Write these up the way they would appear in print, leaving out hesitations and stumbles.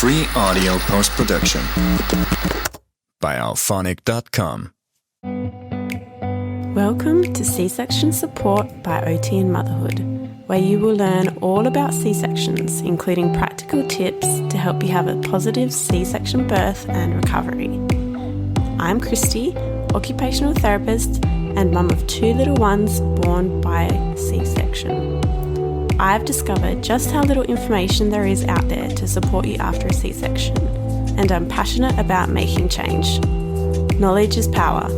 Free audio post-production by alphonic.com. Welcome to C-Section Support by OT and Motherhood, where you will learn all about C-sections, including practical tips to help you have a positive C-section birth and recovery. I'm Christy, occupational therapist and mum of two little ones born by C-section. I've discovered just how little information there is out there to support you after a C-section, and I'm passionate about making change. Knowledge is power.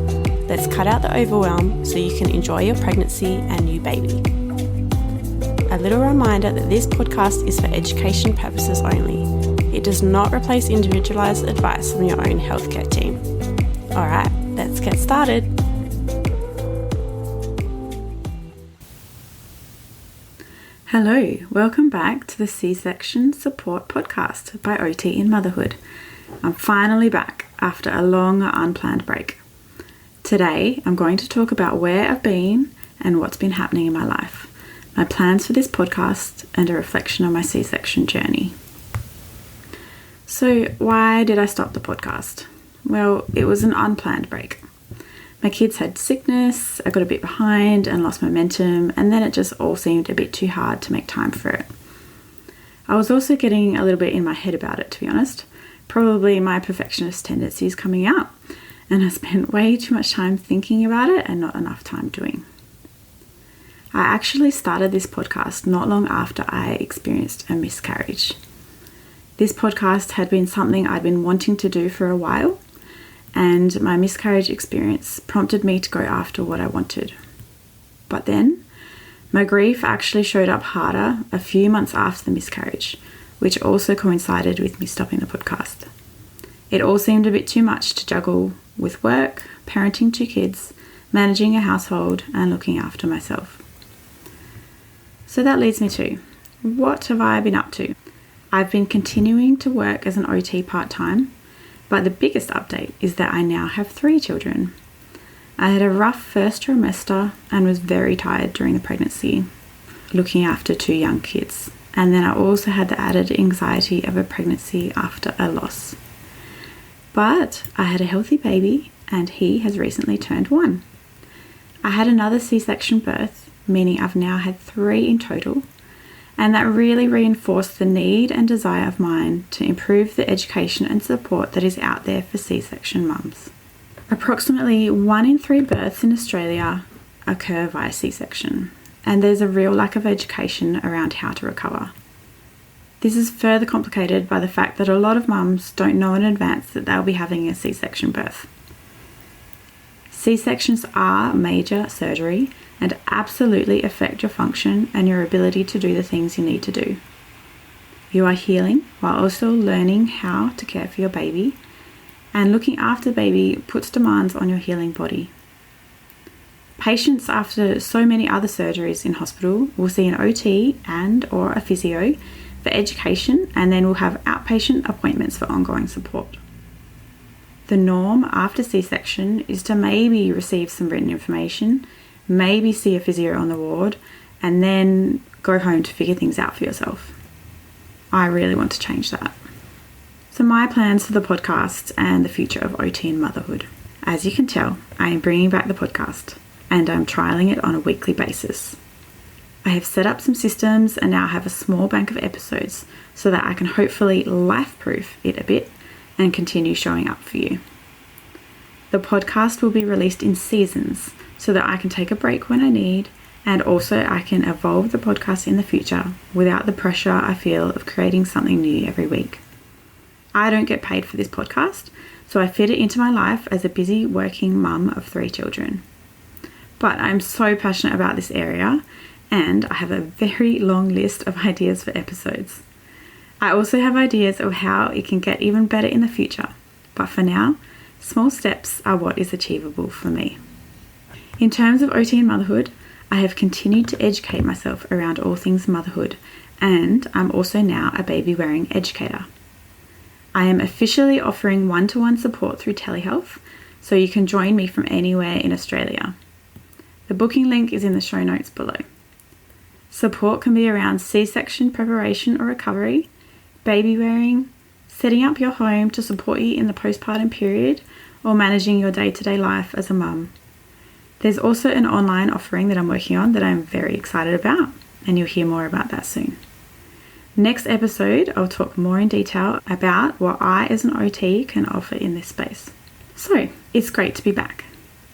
Let's cut out the overwhelm so you can enjoy your pregnancy and new baby. A little reminder that this podcast is for education purposes only. It does not replace individualised advice from your own healthcare team. Alright, let's get started. Hello, welcome back to the C-Section Support Podcast by OT in Motherhood. I'm finally back after a long unplanned break. Today, I'm going to talk about where I've been and what's been happening in my life, my plans for this podcast, and a reflection on my C-section journey. So, why did I stop the podcast? Well, it was an unplanned break. My kids had sickness, I got a bit behind and lost momentum, and then it just all seemed a bit too hard to make time for it. I was also getting a little bit in my head about it, to be honest. Probably my perfectionist tendencies coming out, and I spent way too much time thinking about it and not enough time doing. I actually started this podcast not long after I experienced a miscarriage. This podcast had been something I'd been wanting to do for a while, and my miscarriage experience prompted me to go after what I wanted. But then, my grief actually showed up harder a few months after the miscarriage, which also coincided with me stopping the podcast. It all seemed a bit too much to juggle with work, parenting two kids, managing a household, and looking after myself. So that leads me to, what have I been up to? I've been continuing to work as an OT part-time, but the biggest update is that I now have 3 children. I had a rough first trimester and was very tired during the pregnancy, looking after 2 young kids. And then I also had the added anxiety of a pregnancy after a loss. But I had a healthy baby and he has recently turned 1. I had another C-section birth, meaning I've now had 3 in total. And that really reinforced the need and desire of mine to improve the education and support that is out there for C-section mums. Approximately 1 in 3 births in Australia occur via C-section, and there's a real lack of education around how to recover. This is further complicated by the fact that a lot of mums don't know in advance that they'll be having a C-section birth. C-sections are major surgery and absolutely affect your function and your ability to do the things you need to do. You are healing while also learning how to care for your baby, and looking after the baby puts demands on your healing body. Patients after so many other surgeries in hospital will see an OT and or a physio for education, and then will have outpatient appointments for ongoing support. The norm after C-section is to maybe receive some written information, maybe see a physio on the ward, and then go home to figure things out for yourself. I really want to change that. So my plans for the podcast and the future of OT and motherhood. As you can tell, I am bringing back the podcast and I'm trialing it on a weekly basis. I have set up some systems and now have a small bank of episodes so that I can hopefully life-proof it a bit and continue showing up for you. The podcast will be released in seasons so that I can take a break when I need, and also I can evolve the podcast in the future without the pressure I feel of creating something new every week. I don't get paid for this podcast, so I fit it into my life as a busy working mum of 3 children. But I'm so passionate about this area, and I have a very long list of ideas for episodes. I also have ideas of how it can get even better in the future, but for now, small steps are what is achievable for me. In terms of OT and motherhood, I have continued to educate myself around all things motherhood, and I'm also now a baby-wearing educator. I am officially offering one-to-one support through telehealth, so you can join me from anywhere in Australia. The booking link is in the show notes below. Support can be around C-section preparation or recovery, baby wearing, setting up your home to support you in the postpartum period, or managing your day-to-day life as a mum. There's also an online offering that I'm working on that I'm very excited about, and you'll hear more about that soon. Next episode, I'll talk more in detail about what I as an OT can offer in this space. So, it's great to be back.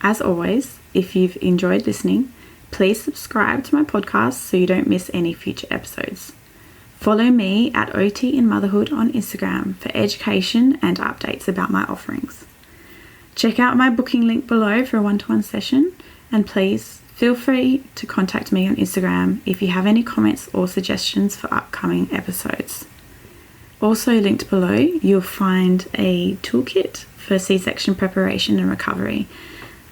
As always, if you've enjoyed listening, please subscribe to my podcast so you don't miss any future episodes. Follow me at OT in Motherhood on Instagram for education and updates about my offerings. Check out my booking link below for a one-to-one session, and please feel free to contact me on Instagram if you have any comments or suggestions for upcoming episodes. Also linked below, you'll find a toolkit for C-section preparation and recovery.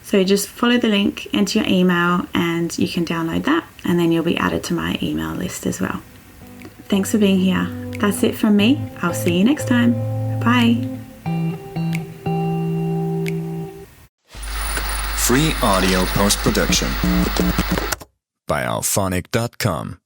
So just follow the link, enter your email, and you can download that, and then you'll be added to my email list as well. Thanks for being here. That's it from me. I'll see you next time. Bye. Free audio post-production by alphonic.com.